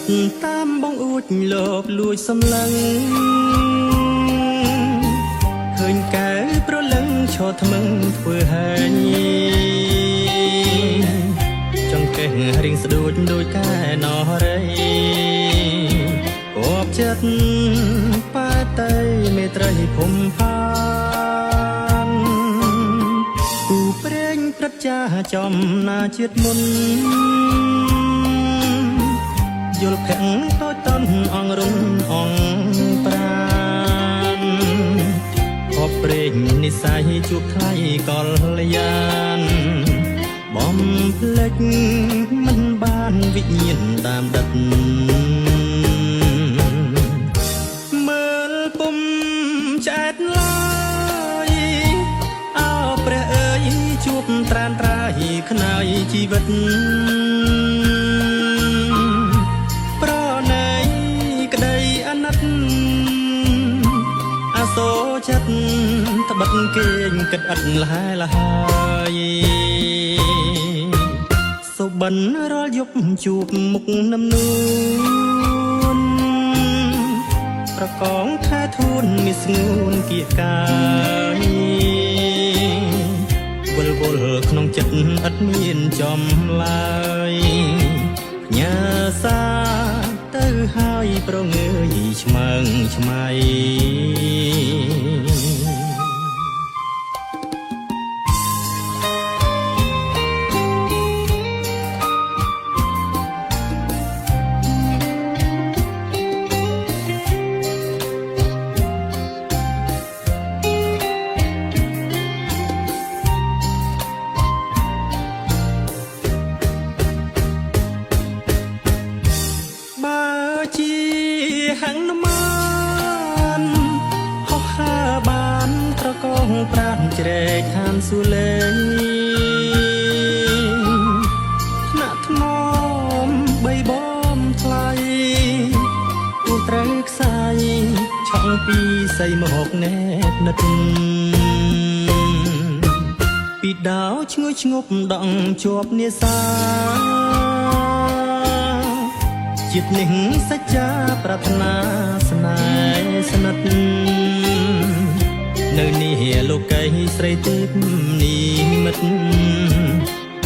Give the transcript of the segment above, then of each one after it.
ត់តាមបងអួចលោបលួចសម្លឹងឃើញកែប្រលឹងឈរថ្មឹងធ្វើហើញចង្កេះរៀងស្ដួចដូចកែណោះរៃអបចិត្តប៉ែតៃមេត្រីភុំផានគូព្រេងព្រឹកចាចំណាជាតិមុនយល់ភ័ក្រតូចតន់អងរុនអងប្រានខបព្រេងនិស័យជួបថ្លៃកលយានបំភ្លេចមិនបានវិញ្ញាណតាមដិតមើលពុំឆ្អែតឡើយអោព្រះអើយជួបត្រានត្រាយខ្នើយជីវិតប្រណីក្តីអាណិតអាសូរចិត្តត្បិតគេងគិតឥតលហែលហើយសុបិនរាល់យប់ជួបមុខនឹមនួនប្រកងខែធួនមានស្ងួនគៀកកាយវល់វល់ក្នុងចិត្តឥតមានចំឡើយញ៉ាសាទៅហើយប្រងើយឆ្មើងឆ្មៃជាហាំងនមានហោះហើរបានត្រកងប្រានជ្រែកខានស៊ូលេងថ្នាក់ថ្នមបីបំថ្លៃគូត្រូវខ្សាយឆក់ពីស័យមកណែតនិតពីដាវឈ្ងុយឈ្ងប់ដងជាប់នេសាចិត្តនេះសច្ចាប្រាថ្នាស្នេហ៍ស្និទ្ធនៅនេះលោកីស្រីទេពនិមិត្ត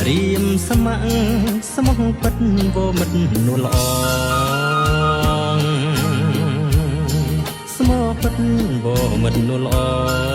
រៀមស្ម័គ្រស្មោះពិតវមិត្តនួនល្អស្មោះពិតវមិត្តនួនល្អ